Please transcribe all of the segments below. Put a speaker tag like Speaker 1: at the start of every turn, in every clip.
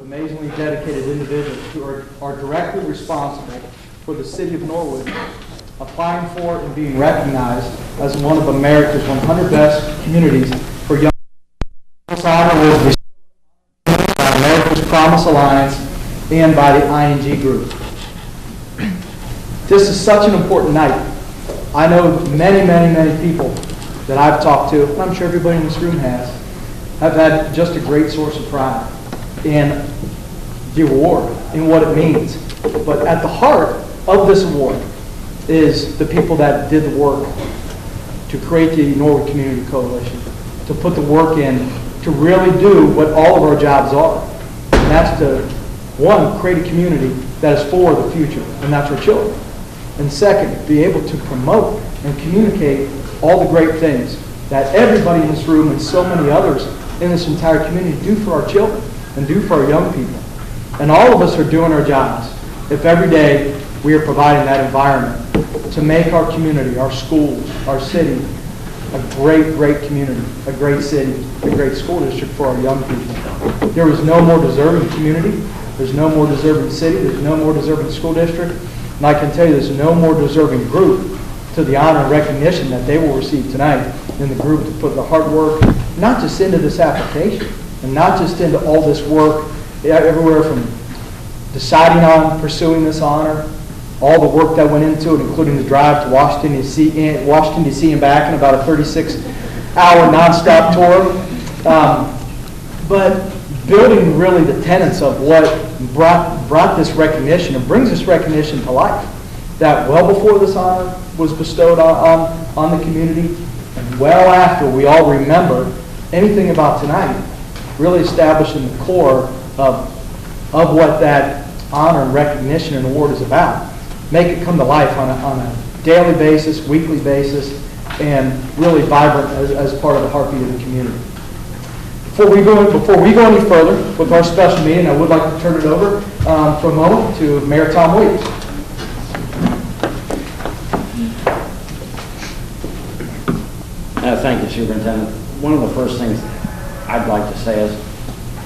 Speaker 1: Amazingly dedicated individuals who are directly responsible for the city of Norwood applying for and being recognized as one of America's 100 best communities for young people. This honor was bestowed by America's Promise Alliance and by the ING Group. This is such an important night. I know many people that I've talked to, and I'm sure everybody in this room have had just a great source of pride in the award and what it means. But at the heart of this award is the people that did the work to create the Norwood Community Coalition, to put the work in to really do what all of our jobs are. And that's to, one, create a community that is for the future, and that's our children. And second, be able to promote and communicate all the great things that everybody in this room and so many others in this entire community do for our children and do for our young people. And all of us are doing our jobs if every day we are providing that environment to make our community, our schools, our city, a great community, a great city, a great school district for our young people. There is no more deserving community, there's no more deserving city, there's no more deserving school district, and I can tell you there's no more deserving group to the honor and recognition that they will receive tonight than the group to put the hard work, not just into this application, and not just into all this work, everywhere from deciding on pursuing this honor, all the work that went into it, including the drive to Washington, D.C. and back in about a 36-hour nonstop tour. But building really the tenets of what brought this recognition and brings this recognition to life. That well before this honor was bestowed on the community, and well after we all remember anything about tonight, really establishing the core of what that honor and recognition and award is about. Make it come to life on a daily basis, weekly basis, and really vibrant as part of the heartbeat of the community. Before we go any further with our special meeting, I would like to turn it over for a moment to Mayor Tom Williams.
Speaker 2: Thank you, Superintendent. One of the first things I'd like to say is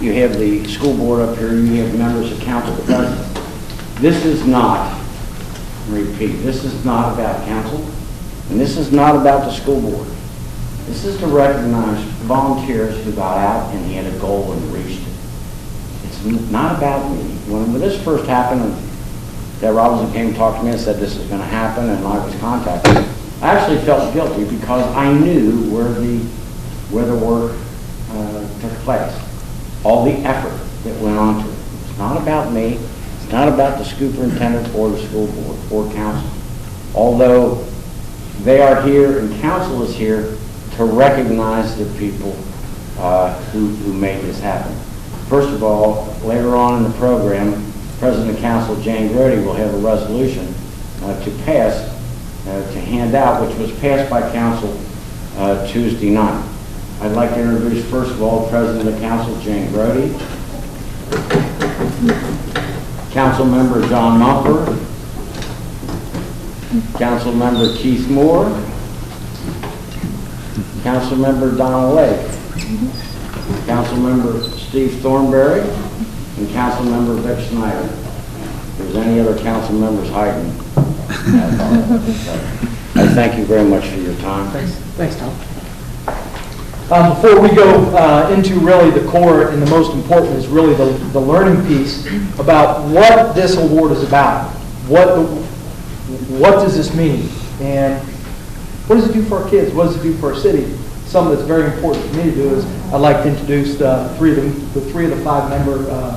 Speaker 2: you have the school board up here, you have members of council present. This is not, repeat, this is not about council, and this is not about the school board. This is to recognize volunteers who got out and he had a goal and reached it. It's not about me. When this first happened, and Deb Robinson came and talked to me and said this is going to happen, and I was contacted, I actually felt guilty because I knew where the work took place. All the effort that went on to it. It's not about me. It's not about the superintendent or the school board or council. Although they are here and council is here to recognize the people who made this happen. First of all, later on in the program, President of Council Jane Grody will have a resolution to pass, to hand out, which was passed by council Tuesday night. I'd like to introduce, first of all, President of Council Jane Grody, Council Member John Mumford, Council Member Keith Moore, Council Member Donna Lake, Council Member Steve Thornberry, and Council Member Vic Snyder. If there's any other council members hiding, I thank you very much for your time.
Speaker 1: Thanks, Tom. Before we go into really the core and the most important is really the learning piece about what this award is about. What does this mean? And what does it do for our kids? What does it do for our city? Something that's very important for me to do is I'd like to introduce the three of the five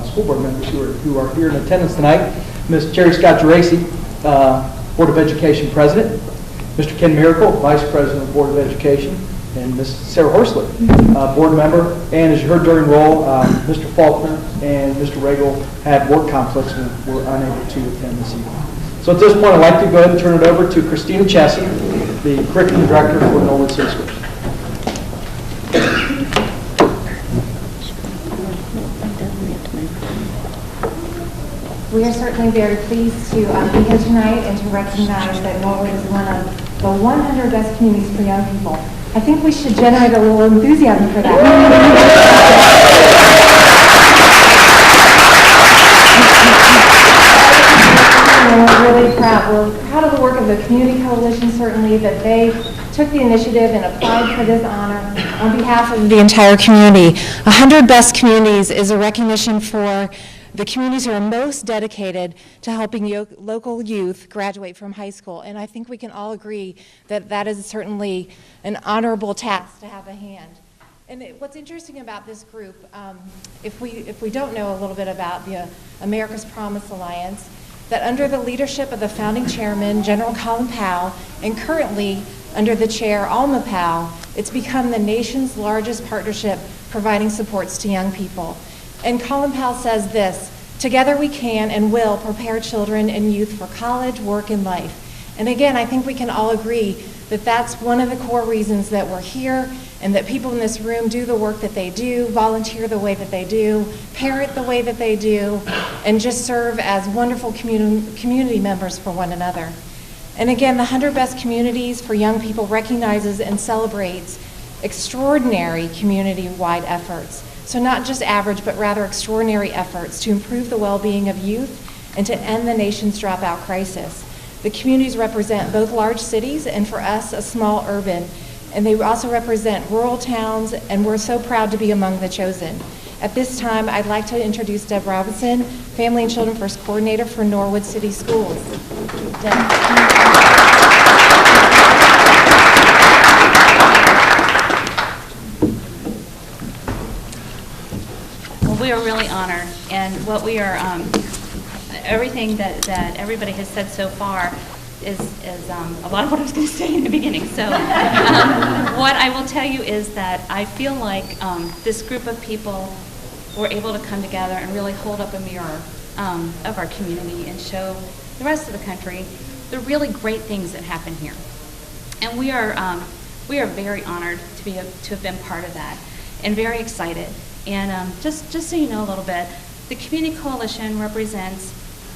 Speaker 1: school board members who are here in attendance tonight. Ms. Cherry Scott Geraci, Board of Education President, Mr. Ken Miracle, Vice President of Board of Education, and Ms. Sarah Horsley, board member. And as you heard during roll, Mr. Faulkner and Mr. Regal had work conflicts and were unable to attend this evening. So at this point, I'd like to go ahead and turn it over to Christina Chessie, the Curriculum Director for Norwood High School.
Speaker 3: We are certainly very pleased to be here tonight and to recognize that Norwood is one of the 100 best communities for young people. I think we should generate a little enthusiasm for that. Coalition certainly that they took the initiative and applied for this honor on behalf of the entire community. 100 Best Communities is a recognition for the communities who are most dedicated to helping local youth graduate from high school. And I think we can all agree that that is certainly an honorable task to have a hand. And what's interesting about this group, if we don't know a little bit about the America's Promise Alliance, that under the leadership of the founding chairman, General Colin Powell, and currently under the chair, Alma Powell, it's become the nation's largest partnership providing supports to young people. And Colin Powell says this: together we can and will prepare children and youth for college, work, and life. And again, I think we can all agree that that's one of the core reasons that we're here, and that people in this room do the work that they do, volunteer the way that they do, parent the way that they do, and just serve as wonderful community members for one another. And again, the 100 Best Communities for Young People recognizes and celebrates extraordinary community-wide efforts. So not just average, but rather extraordinary efforts to improve the well-being of youth and to end the nation's dropout crisis. The communities represent both large cities and, for us, a small urban. And they also represent rural towns, and we're so proud to be among the chosen. At this time, I'd like to introduce Deb Robinson, Family and Children First Coordinator for Norwood City Schools. Deb.
Speaker 4: Well, we are really honored, and what we are, everything that everybody has said so far is a lot of what I was going to say in the beginning. So what I will tell you is that I feel like this group of people were able to come together and really hold up a mirror of our community and show the rest of the country the really great things that happen here. And we are very honored to have been part of that, and very excited. And just so you know a little bit, the Community Coalition represents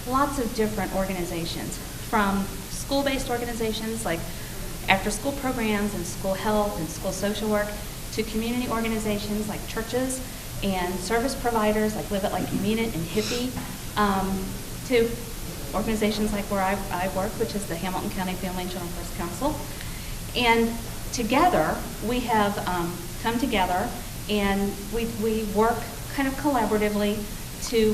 Speaker 4: lots of different organizations, from school-based organizations like after-school programs and school health and school social work, to community organizations like churches and service providers like Live It Like You Mean It and Hippie, to organizations like where I work, which is the Hamilton County Family and Children First Council. And together, we have come together and we work kind of collaboratively to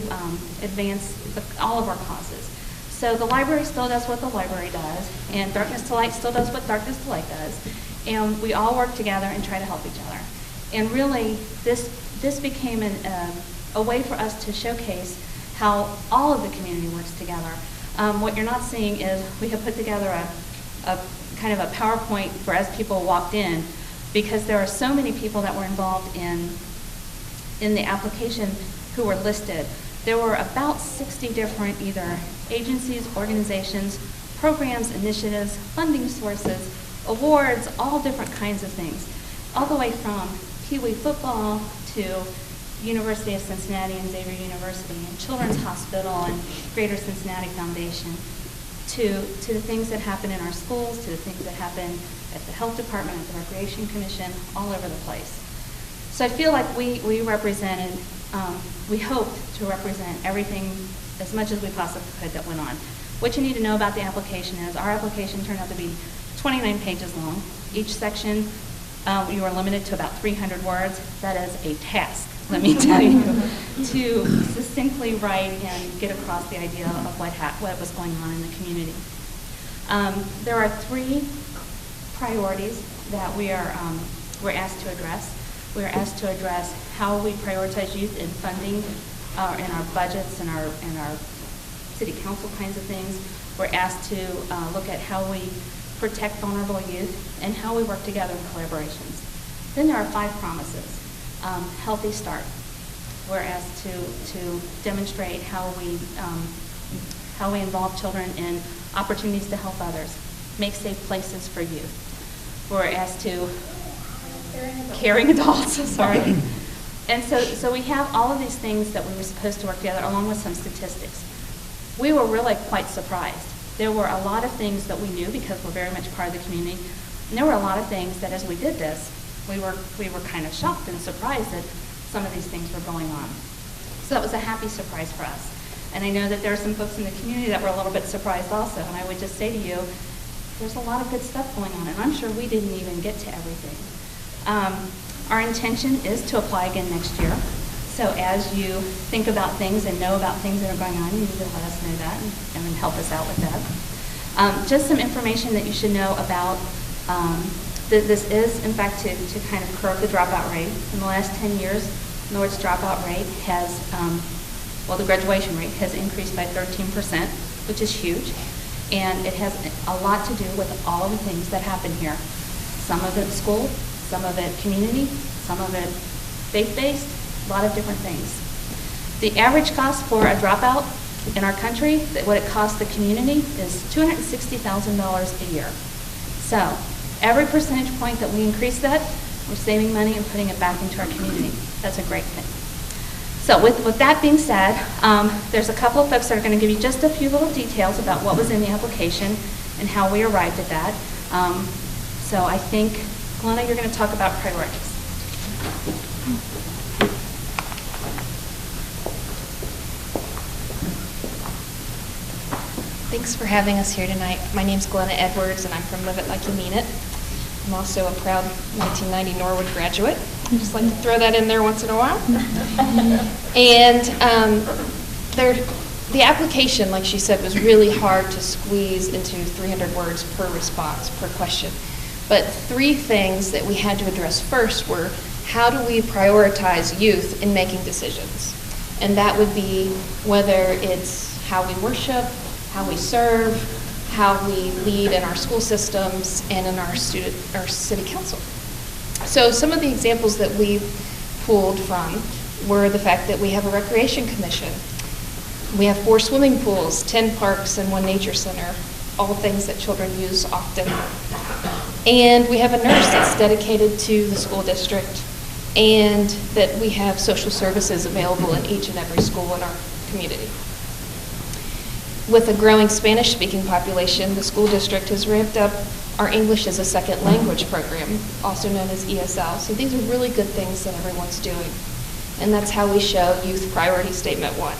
Speaker 4: advance all of our causes. So the library still does what the library does, and Darkness to Light still does what Darkness to Light does, and we all work together and try to help each other. And really, this became a way for us to showcase how all of the community works together. What you're not seeing is we have put together a kind of a PowerPoint for as people walked in, because there are so many people that were involved in the application who were listed. There were about 60 different either agencies, organizations, programs, initiatives, funding sources, awards, all different kinds of things, all the way from Pee Wee football to University of Cincinnati and Xavier University and Children's Hospital and Greater Cincinnati Foundation, to the things that happen in our schools, to the things that happen at the Health Department, at the Recreation Commission, all over the place. So I feel like we represented, we hoped to represent everything as much as we possibly could that went on. What you need to know about the application is our application turned out to be 29 pages long. Each section, you are limited to about 300 words. That is a task, let me tell you, to succinctly write and get across the idea of what was going on in the community. There are 3 priorities that we're asked to address. We're asked to address how we prioritize youth in funding in our budgets and our city council kinds of things. We're asked to look at how we protect vulnerable youth and how we work together in collaborations. Then there are 5 promises. Healthy start. We're asked to demonstrate how we involve children in opportunities to help others, make safe places for youth. We're asked to caring adults, sorry. And so we have all of these things that we were supposed to work together, along with some statistics. We were really quite surprised. There were a lot of things that we knew because we're very much part of the community. And there were a lot of things that as we did this, we were kind of shocked and surprised that some of these things were going on. So that was a happy surprise for us. And I know that there are some folks in the community that were a little bit surprised also. And I would just say to you, there's a lot of good stuff going on, and I'm sure we didn't even get to everything. Our intention is to apply again next year. So as you think about things and know about things that are going on, you need to let us know that and help us out with that. Just some information that you should know about, this is, in fact, to kind of curb the dropout rate. In the last 10 years, Norwood's dropout rate has, the graduation rate has increased by 13%, which is huge. And it has a lot to do with all of the things that happen here. Some of it school, some of it community, some of it faith-based, a lot of different things. The average cost for a dropout in our country, what it costs the community, is $260,000 a year. So every percentage point that we increase that, we're saving money and putting it back into our community. That's a great thing. So with that being said, there's a couple of folks that are going to give you just a few little details about what was in the application and how we arrived at that. So I think, Glenna, you're going to talk about priorities.
Speaker 5: Thanks for having us here tonight. My name's Glenna Edwards, and I'm from Live It Like You Mean It. I'm also a proud 1990 Norwood graduate. I just like to throw that in there once in a while. And the application, like she said, was really hard to squeeze into 300 words per response, per question. But three things that we had to address first were, how do we prioritize youth in making decisions? And that would be whether it's how we worship, how we serve, how we lead in our school systems and in our city council. So some of the examples that we pulled from were the fact that we have a recreation commission. We have 4 swimming pools, 10 parks, and 1 nature center, all things that children use often. And we have a nurse that's dedicated to the school district, and that we have social services available in each and every school in our community. With a growing Spanish-speaking population, the school district has ramped up our English as a second language program, also known as ESL. So these are really good things that everyone's doing. And that's how we show Youth Priority Statement 1.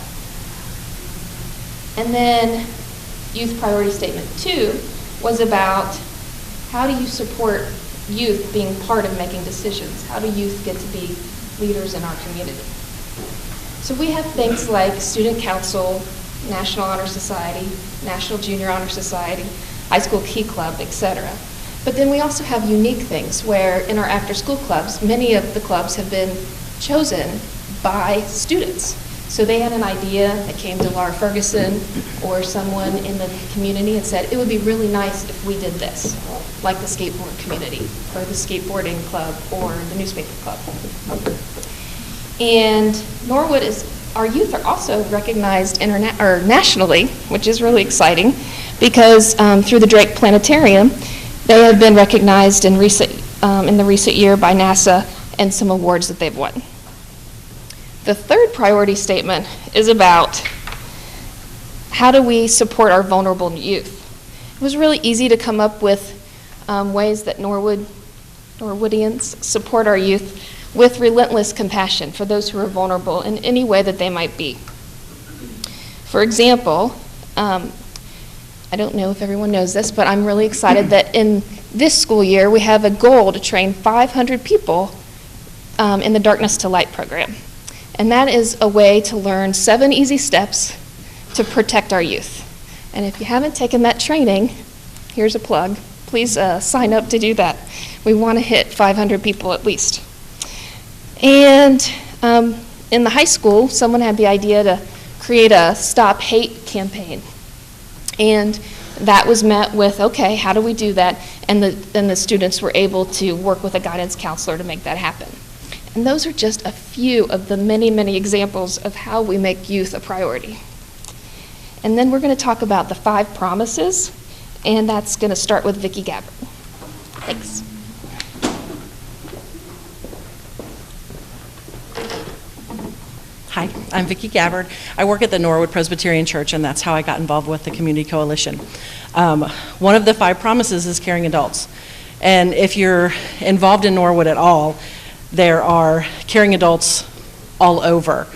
Speaker 5: And then Youth Priority Statement 2 was about, how do you support youth being part of making decisions? How do youth get to be leaders in our community? So we have things like Student Council, National Honor Society, National Junior Honor Society, High School Key Club, etc. But then we also have unique things where in our after-school clubs, many of the clubs have been chosen by students. So they had an idea that came to Laura Ferguson or someone in the community and said, it would be really nice if we did this, like the skateboard community or the skateboarding club or the newspaper club. And Norwood our youth are also recognized nationally, which is really exciting, because through the Drake Planetarium, they have been recognized in the recent year by NASA and some awards that they've won. The third priority statement is about how do we support our vulnerable youth. It was really easy to come up with ways that Norwoodians support our youth with relentless compassion for those who are vulnerable in any way that they might be. For example, I don't know if everyone knows this, but I'm really excited that in this school year we have a goal to train 500 people in the Darkness to Light program. And that is a way to learn 7 easy steps to protect our youth. And if you haven't taken that training, here's a plug, please sign up to do that. We want to hit 500 people at least. And in the high school, someone had the idea to create a Stop Hate campaign. And that was met with, okay, how do we do that? And the students were able to work with a guidance counselor to make that happen. And those are just a few of the many, many examples of how we make youth a priority. And then we're going to talk about the 5 promises, and that's going to start with Vicki Gabbard. Thanks.
Speaker 6: Hi, I'm Vicki Gabbard. I work at the Norwood Presbyterian Church, and that's how I got involved with the Community Coalition. One of the 5 promises is caring adults. And if you're involved in Norwood at all, there are caring adults all over.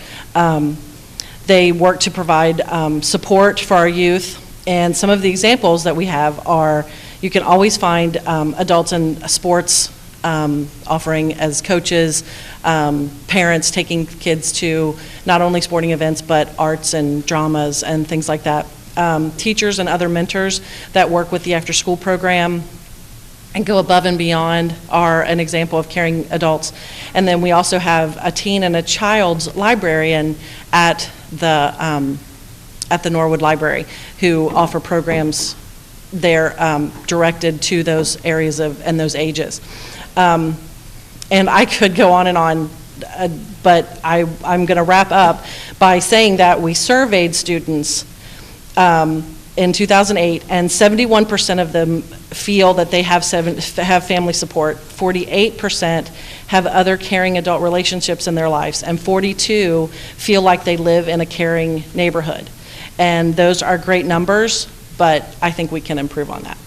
Speaker 6: They work to provide support for our youth, and some of the examples that we have are You can always find adults in sports offering as coaches, parents taking kids to not only sporting events, but arts and dramas and things like that. Teachers and other mentors that work with the after-school program and go above and beyond are an example of caring adults. And then we also have a teen and a child's librarian at the Norwood Library who offer programs there directed to those areas and those ages. And I could go on, but I'm going to wrap up by saying that we surveyed students in 2008, and 71% of them feel that they have family support. 48% have other caring adult relationships in their lives, and 42% feel like they live in a caring neighborhood. And those are great numbers, but I think we can improve on that.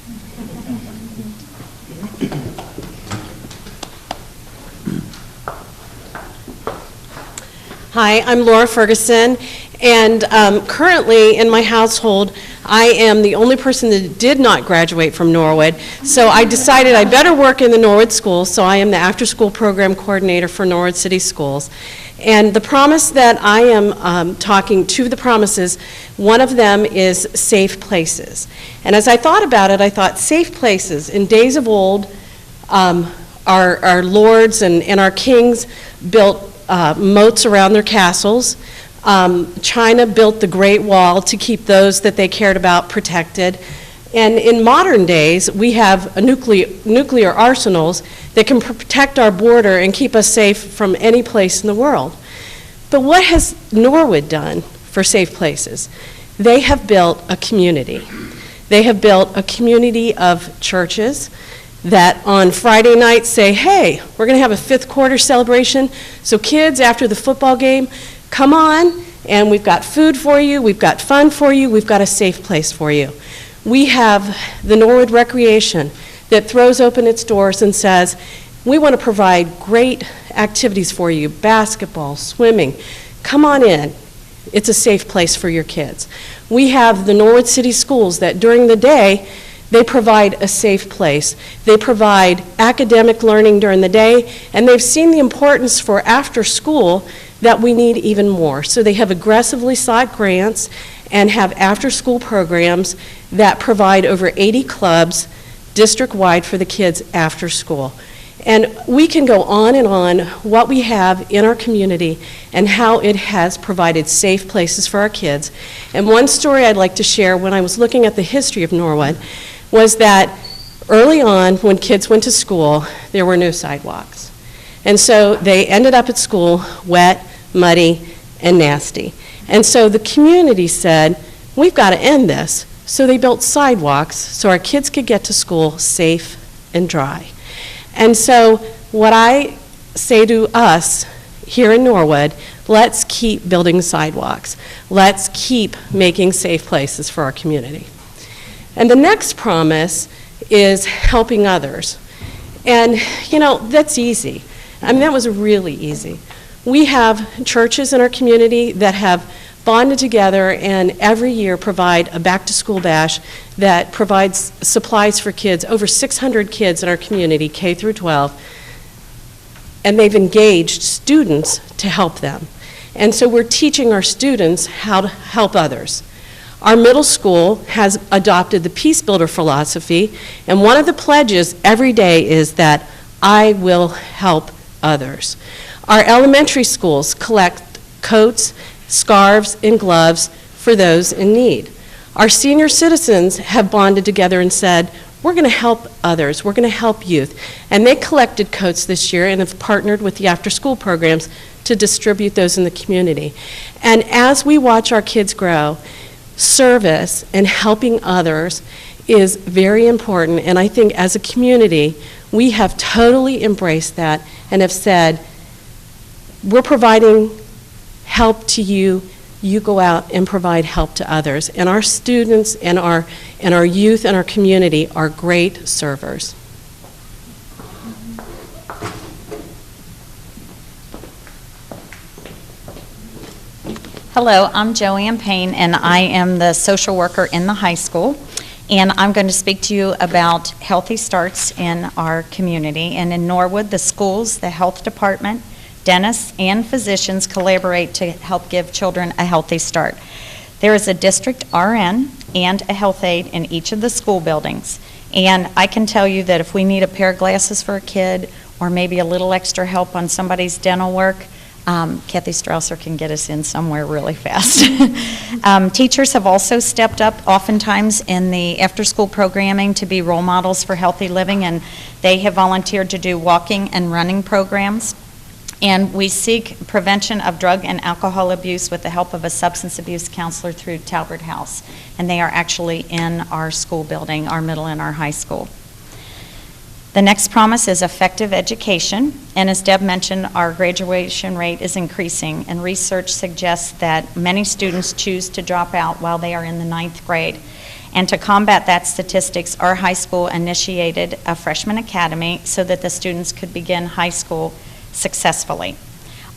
Speaker 7: Hi, I'm Laura Ferguson, and currently in my household, I am the only person that did not graduate from Norwood, so I decided I better work in the Norwood School, so I am the after-school program coordinator for Norwood City Schools. And the promise that I am talking to, the promises, one of them is safe places. And as I thought about it, I thought safe places. In days of old, our lords and our kings built moats around their castles. China built the Great Wall to keep those that they cared about protected. And in modern days, we have nuclear arsenals that can protect our border and keep us safe from any place in the world. But what has Norwood done for safe places? They have built a community. They have built a community of churches that on Friday nights say, hey, we're going to have a fifth quarter celebration, so kids, after the football game, come on, and we've got food for you, we've got fun for you, we've got a safe place for you. We have the Norwood Recreation that throws open its doors and says, we want to provide great activities for you, basketball, swimming. Come on in. It's a safe place for your kids. We have the Norwood City Schools that during the day, they provide a safe place. They provide academic learning during the day, and they've seen the importance for after school that we need even more. So they have aggressively sought grants and have after-school programs that provide over 80 clubs district-wide for the kids after school. And we can go on and on what we have in our community and how it has provided safe places for our kids. And one story I'd like to share when I was looking at the history of Norwood was that early on when kids went to school, there were no sidewalks. And so they ended up at school wet, muddy, and nasty. And so the community said, we've got to end this. So they built sidewalks so our kids could get to school safe and dry. And so what I say to us here in Norwood, let's keep building sidewalks. Let's keep making safe places for our community. And the next promise is helping others. And, you know, that's easy. I mean, that was really easy. We have churches in our community that have bonded together and every year provide a back-to-school bash that provides supplies for kids, over 600 kids in our community, K through 12, and they've engaged students to help them. And so we're teaching our students how to help others. Our middle school has adopted the Peace Builder philosophy, and one of the pledges every day is that I will help others. Our elementary schools collect coats, scarves, and gloves for those in need. Our senior citizens have bonded together and said, we're going to help others, we're going to help youth. And they collected coats this year and have partnered with the after-school programs to distribute those in the community. And as we watch our kids grow, service and helping others is very important, and I think as a community, we have totally embraced that and have said, we're providing help to you, you go out and provide help to others. And our students and our youth and our community are great servers.
Speaker 8: Hello, I'm Joanne Payne, and I am the social worker in the high school. And I'm going to speak to you about healthy starts in our community. And in Norwood, the schools, the health department, dentists, and physicians collaborate to help give children a healthy start. There is a district RN and a health aide in each of the school buildings. And I can tell you that if we need a pair of glasses for a kid or maybe a little extra help on somebody's dental work, Kathy Strausser can get us in somewhere really fast. Teachers have also stepped up oftentimes in the after-school programming to be role models for healthy living, and they have volunteered to do walking and running programs. And we seek prevention of drug and alcohol abuse with the help of a substance abuse counselor through Talbert House. And they are actually in our school building, our middle and our high school. The next promise is effective education. And as Deb mentioned, our graduation rate is increasing. And research suggests that many students choose to drop out while they are in the 9th grade. And to combat that statistics, our high school initiated a freshman academy so that the students could begin high school successfully.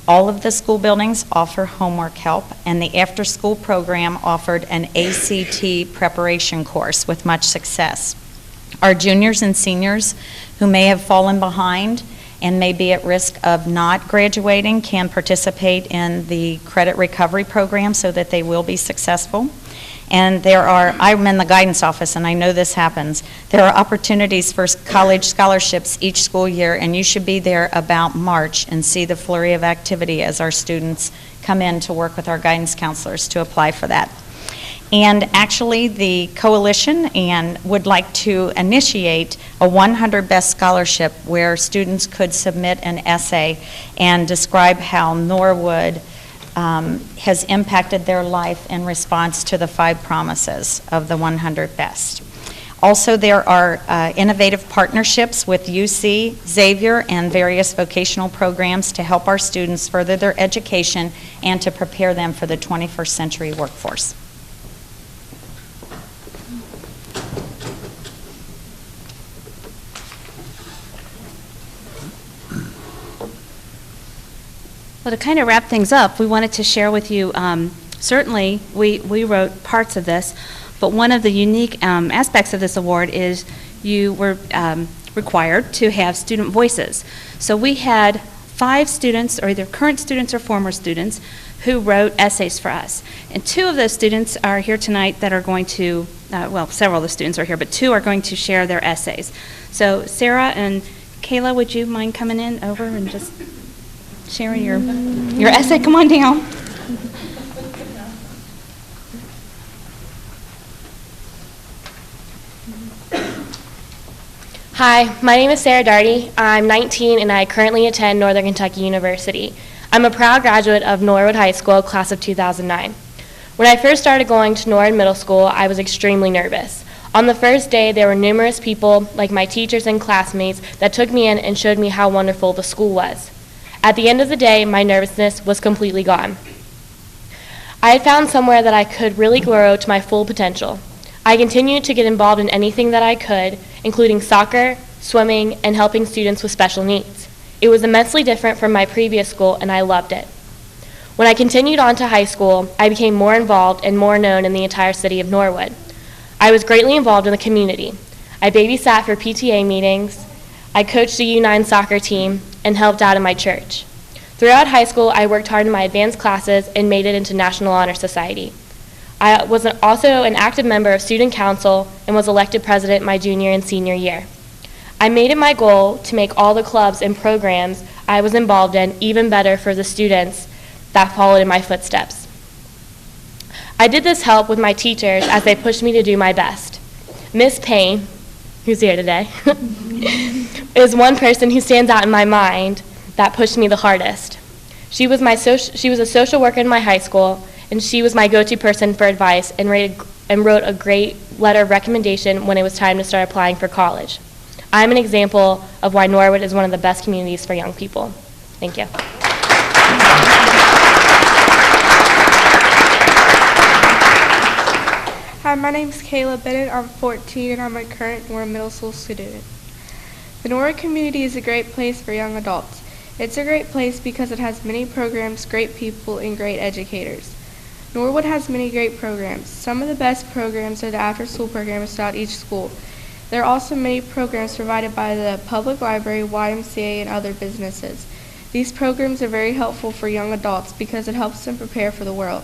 Speaker 8: All of the school buildings offer homework help, and the after-school program offered an ACT preparation course with much success. Our juniors and seniors who may have fallen behind and may be at risk of not graduating can participate in the credit recovery program so that they will be successful. And I'm in the guidance office, and I know this happens. There are opportunities for college scholarships each school year, and you should be there about March and see the flurry of activity as our students come in to work with our guidance counselors to apply for that. And actually, the coalition would like to initiate a 100 Best Scholarship where students could submit an essay and describe how Norwood has impacted their life in response to the 5 promises of the 100 Best. Also, there are innovative partnerships with UC, Xavier, and various vocational programs to help our students further their education and to prepare them for the 21st century workforce.
Speaker 4: Well, to kind of wrap things up, we wanted to share with you, certainly we wrote parts of this, but one of the unique aspects of this award is you were required to have student voices. So we had 5 students, or either current students or former students, who wrote essays for us. And 2 of those students are here tonight that are going to, well, several of the students are here, but 2 are going to share their essays. So Sarah and Kayla, would you mind coming in over and just sharing your essay? Come on down.
Speaker 9: Hi, my name is Sarah Darty. I'm 19 and I currently attend Northern Kentucky University. I'm a proud graduate of Norwood High School, class of 2009. When I first started going to Norwood Middle School, I was extremely nervous. On the first day, there were numerous people, like my teachers and classmates, that took me in and showed me how wonderful the school was. At the end of the day, my nervousness was completely gone. I had found somewhere that I could really grow to my full potential. I continued to get involved in anything that I could, including soccer, swimming, and helping students with special needs. It was immensely different from my previous school, and I loved it. When I continued on to high school, I became more involved and more known in the entire city of Norwood. I was greatly involved in the community. I babysat for PTA meetings, I coached the U9 soccer team, and helped out in my church. Throughout high school, I worked hard in my advanced classes and made it into National Honor Society. I was also an active member of Student Council and was elected president my junior and senior year. I made it my goal to make all the clubs and programs I was involved in even better for the students that followed in my footsteps. I did this help with my teachers as they pushed me to do my best. Miss Payne, who's here today, is one person who stands out in my mind that pushed me the hardest. She was a social worker in my high school, and she was my go-to person for advice and wrote a great letter of recommendation when it was time to start applying for college. I'm an example of why Norwood is one of the best communities for young people. Thank you.
Speaker 10: Hi, my name is Kayla Bennett. I'm 14 and I'm a current Norwood Middle School student. The Norwood community is a great place for young adults. It's a great place because it has many programs, great people, and great educators. Norwood has many great programs. Some of the best programs are the after-school programs throughout each school. There are also many programs provided by the public library, YMCA, and other businesses. These programs are very helpful for young adults because it helps them prepare for the world.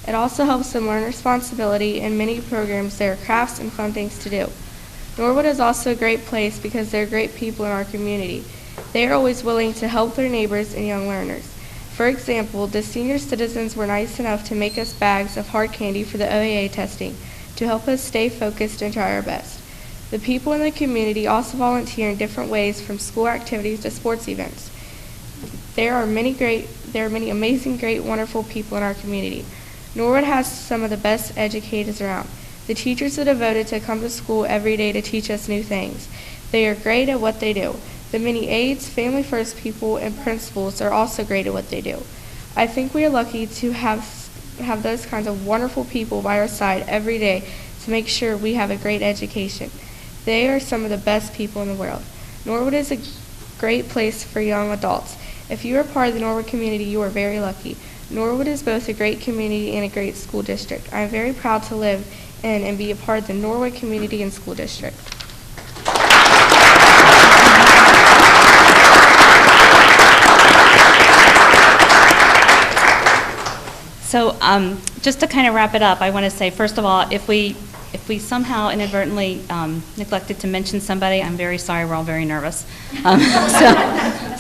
Speaker 10: It also helps them learn responsibility. In many programs there are crafts and fun things to do. Norwood is also a great place because there are great people in our community. They are always willing to help their neighbors and young learners. For example, the senior citizens were nice enough to make us bags of hard candy for the OAA testing to help us stay focused and try our best. The people in the community also volunteer in different ways, from school activities to sports events. There are many amazing, great, wonderful people in our community. Norwood has some of the best educators around. The teachers are devoted to come to school every day to teach us new things. They are great at what they do. The many aides, Family First people, and principals are also great at what they do. I think we are lucky to have those kinds of wonderful people by our side every day to make sure we have a great education. They are some of the best people in the world. Norwood is a great place for young adults. If you are part of the Norwood community, you are very lucky. Norwood is both a great community and a great school district. I am very proud to live in and be a part of the Norwood Community and School District.
Speaker 4: So just to kind of wrap it up, I want to say, first of all, if we somehow inadvertently neglected to mention somebody, I'm very sorry. We're all very nervous.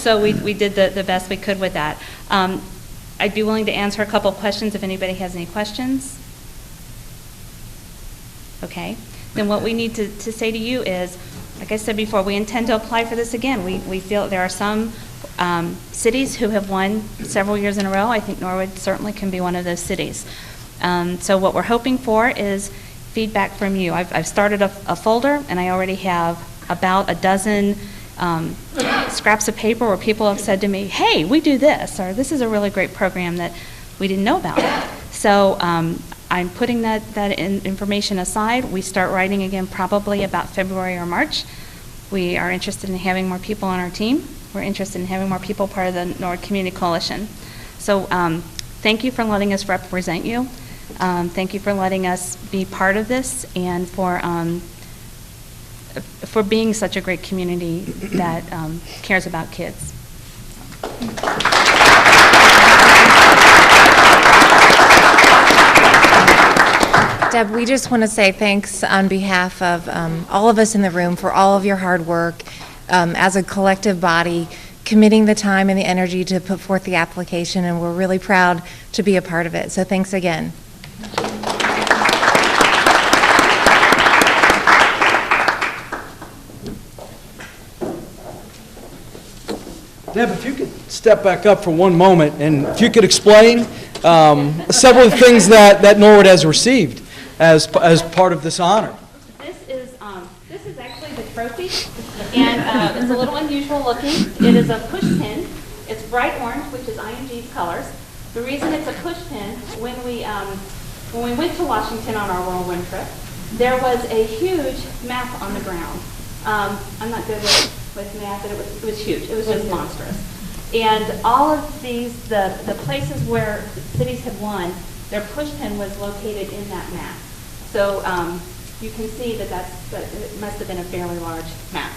Speaker 4: So we did the best we could with that. I'd be willing to answer a couple of questions if anybody has any questions. Okay. Then what we need to say to you is, like I said before, we intend to apply for this again. We feel there are some cities who have won several years in a row. I think Norwood certainly can be one of those cities. So what we're hoping for is feedback from you. I've started a folder, and I already have about a dozen scraps of paper where people have said to me, hey, we do this, or this is a really great program that we didn't know about. So I'm putting that information aside. We start writing again probably about February or March. We are interested in having more people on our team. We're interested in having more people part of the Norwood Community Coalition. So thank you for letting us represent you. Thank you for letting us be part of this, and for being such a great community that cares about kids.
Speaker 3: Deb, we just want to say thanks on behalf of all of us in the room for all of your hard work as a collective body, committing the time and the energy to put forth the application, and we're really proud to be a part of it. So thanks again.
Speaker 1: Deb, if you could step back up for one moment, and if you could explain several of the things that Norwood has received as part of this honor.
Speaker 4: This is actually the trophy, and it's a little unusual looking. It is a push pin. It's bright orange, which is IMG's colors. The reason it's a push pin, when we went to Washington on our whirlwind trip, there was a huge map on the ground. I'm not good with math, but it was huge. It was just monstrous. And all of these, the places where cities had won, their push pin was located in that map. So you can see that it must have been a fairly large map.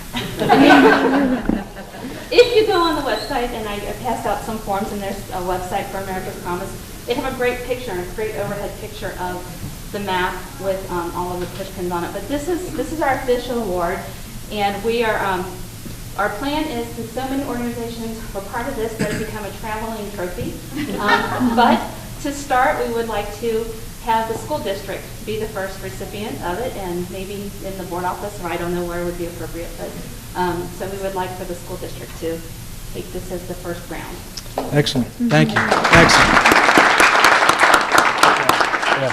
Speaker 4: If you go on the website, and I passed out some forms, and there's a website for America's Promise, they have a great picture, and a great overhead picture of the map with all of the push pins on it. But this is our official award, and we are, our plan is, since so many organizations were part of this, that it become a traveling trophy. But to start, we would like to have the school district be the first recipient of it, and maybe in the board office, or I don't know where it would be appropriate, but so we would like for the school district to take this as the first round.
Speaker 1: Excellent. Thank you. Excellent.
Speaker 4: As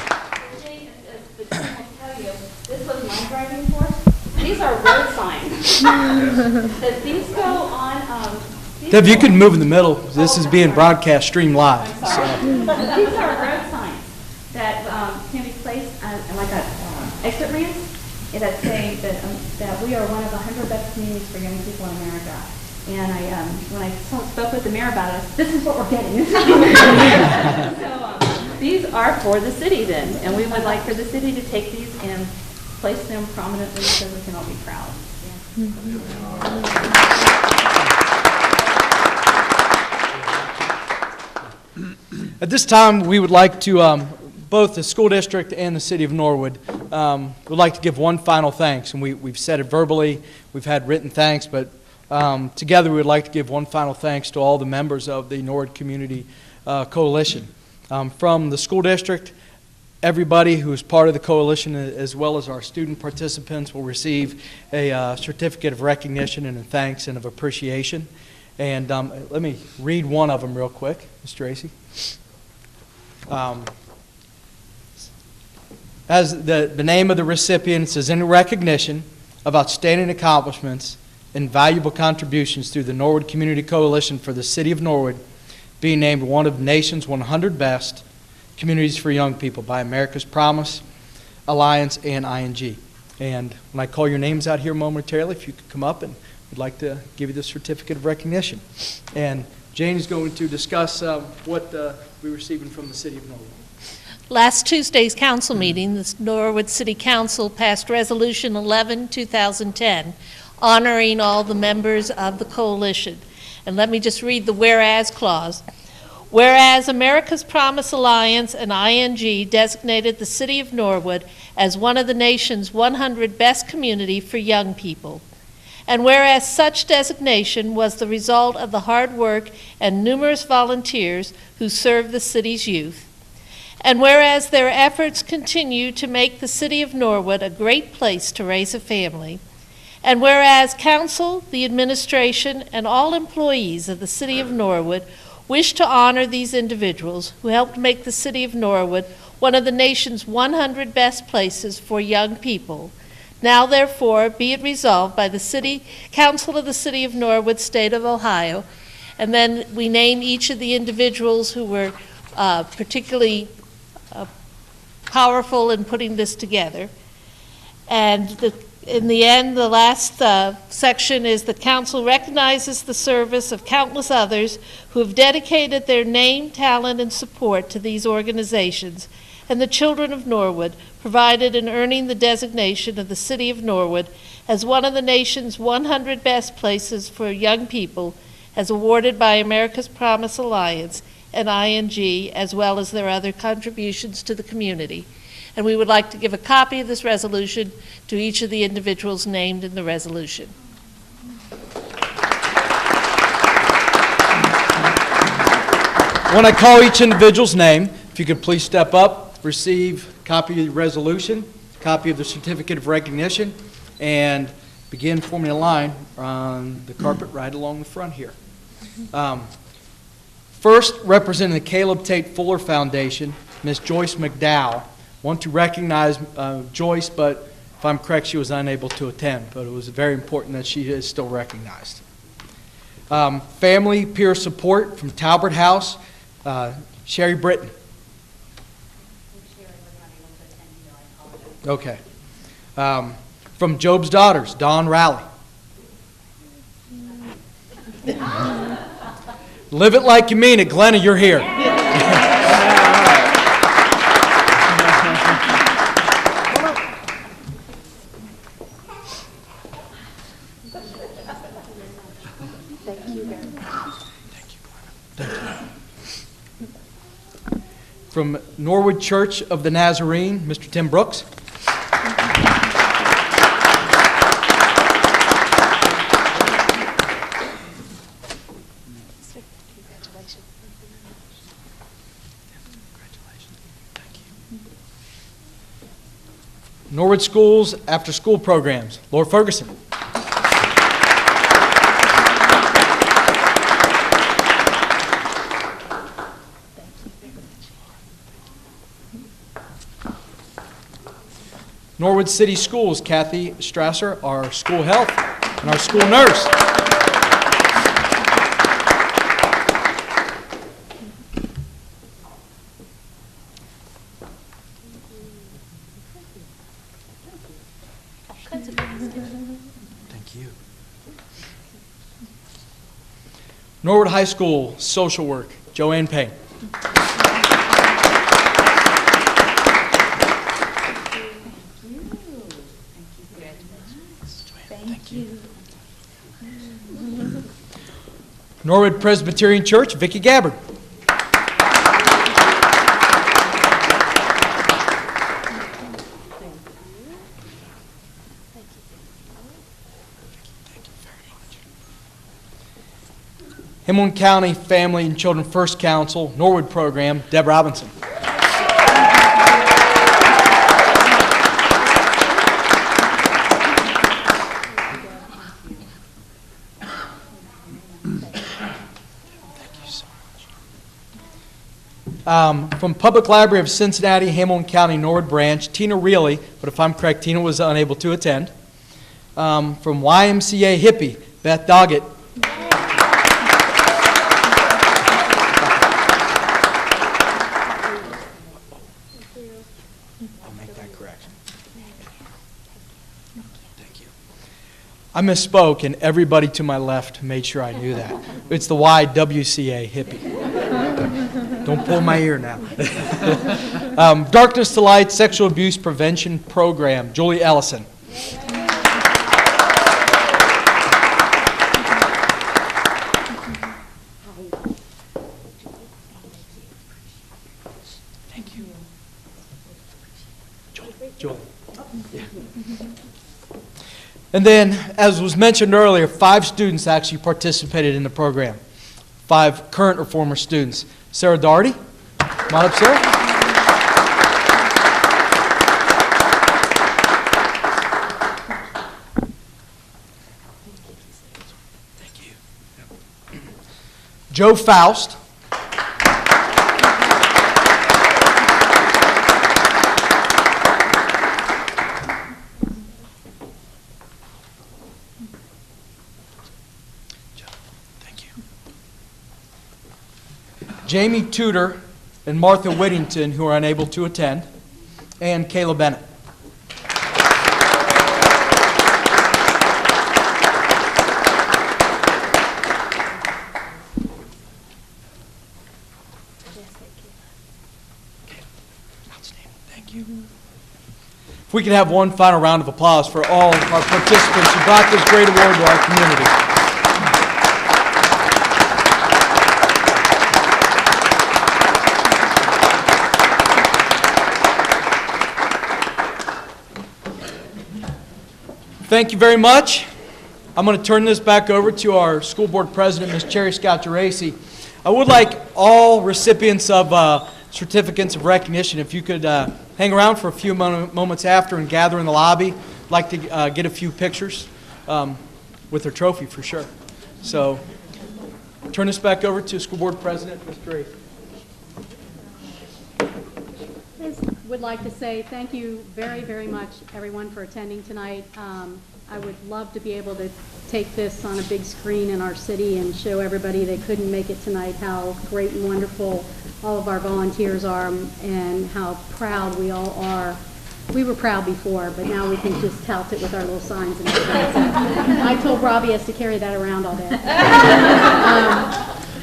Speaker 4: the team will tell you, this was my driving force. These are road signs. That these go on.
Speaker 1: Deb, you can move in the middle. This is being broadcast, streamed live.
Speaker 4: These are road signs that can be placed on like exit ramps that say that we are one of the 100 best communities for young people in America. And when I spoke with the mayor about it, this is what we're getting. So these are for the city then, and we would like for the city to take these and place them prominently so we can all be proud.
Speaker 1: At this time, we would like to, both the school district and the city of Norwood, would like to give one final thanks. And we've said it verbally, we've had written thanks, but together we would like to give one final thanks to all the members of the Norwood Community Coalition. From the school district, everybody who's part of the coalition, as well as our student participants, will receive a certificate of recognition and a thanks and of appreciation. And let me read one of them real quick, Ms. Tracy. As the name of the recipient says, in recognition of outstanding accomplishments and valuable contributions through the Norwood Community Coalition for the City of Norwood, being named one of the nation's 100 best communities for young people by America's Promise Alliance and ING. And when I call your names out here momentarily, if you could come up, and we'd like to give you the certificate of recognition. And Jane is going to discuss what we're receiving from the City of Norwood.
Speaker 11: Last Tuesday's council meeting, the Norwood City Council passed Resolution 11, 2010, honoring all the members of the coalition. And let me just read the whereas clause. Whereas America's Promise Alliance and ING designated the City of Norwood as one of the nation's 100 best community for young people. And whereas such designation was the result of the hard work and numerous volunteers who serve the city's youth. And whereas their efforts continue to make the City of Norwood a great place to raise a family. And whereas council, the administration, and all employees of the City of Norwood wish to honor these individuals who helped make the City of Norwood one of the nation's 100 best places for young people. Now, therefore, be it resolved by the City Council of the City of Norwood, State of Ohio, and then we name each of the individuals who were particularly powerful in putting this together. And in the end, the last section is the council recognizes the service of countless others who have dedicated their name, talent, and support to these organizations, and the children of Norwood, provided in earning the designation of the City of Norwood as one of the nation's 100 best places for young people, as awarded by America's Promise Alliance and ING, as well as their other contributions to the community. And we would like to give a copy of this resolution to each of the individuals named in the resolution.
Speaker 1: When I call each individual's name, if you could please step up, receive a copy of the resolution, a copy of the certificate of recognition, and begin forming a line on the carpet right along the front here. First, representing the Caleb Tate Fuller Foundation, Ms. Joyce McDowell. Want to recognize Joyce, but if I'm correct, she was unable to attend, but it was very important that she is still recognized. Family peer support from Talbert House, Sherry Britton. Okay. From Job's Daughters, Dawn Rowley. Live it like you mean it, Glenna, you're here. From Norwood Church of the Nazarene, Mr. Tim Brooks. Norwood Schools After School Programs, Laura Ferguson. Norwood City Schools, Kathy Strasser, our school health, and our school nurse. Thank you. Norwood High School, social work, Joanne Payne. Norwood Presbyterian Church, Vicki Gabbard. Hamilton County Family and Children First Council, Norwood Program, Deb Robinson. From Public Library of Cincinnati, Hamilton County, Norwood Branch, Tina Reilly, but if I'm correct, Tina was unable to attend. From YMCA Hippie, Beth Doggett. I'll make that correction. Thank you. I misspoke, and everybody to my left made sure I knew that. It's the YWCA Hippie. Don't pull my ear now. Darkness to Light Sexual Abuse Prevention Program, Julie Ellison. Thank you. Julie. Yeah. And then, as was mentioned earlier, 5 students actually participated in the program. 5 current or former students. Sarah Daugherty, come on up, Sarah. Thank you. Joe Faust. Jamie Tudor and Martha Whittington, who are unable to attend, and Kayla Bennett. Outstanding. Thank you. If we could have one final round of applause for all of our participants who brought this great award to our community. Thank you very much. I'm going to turn this back over to our school board president, Ms. Cherry Scott Geraci. I would like all recipients of certificates of recognition, if you could hang around for a few moments after and gather in the lobby. I'd like to get a few pictures with their trophy for sure. So turn this back over to school board president, Ms. Geraci.
Speaker 12: Would like to say thank you very, very much, everyone, for attending tonight. I would love to be able to take this on a big screen in our city and show everybody that couldn't make it tonight how great and wonderful all of our volunteers are and how proud we all are. We were proud before, but now we can just tout it with our little signs and everything. I told Robbie he has to carry that around all day.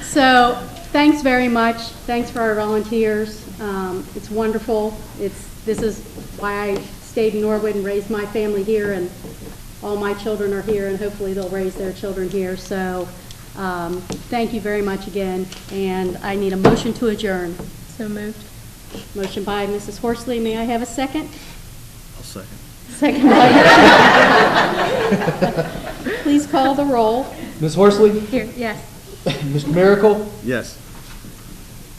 Speaker 12: So thanks very much. Thanks for our volunteers. It's wonderful. This is why I stayed in Norwood and raised my family here, and all my children are here, and hopefully they'll raise their children here. So thank you very much again, and I need a motion to adjourn.
Speaker 10: So moved.
Speaker 12: Motion by Mrs. Horsley. May I have a second?
Speaker 13: I'll second.
Speaker 12: Second by Please call the roll.
Speaker 1: Ms. Horsley?
Speaker 12: Here, yes.
Speaker 1: Mr. Miracle?
Speaker 13: Yes.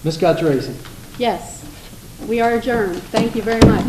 Speaker 1: Ms. Scott Geraci?
Speaker 12: Yes. We are adjourned. Thank you very much.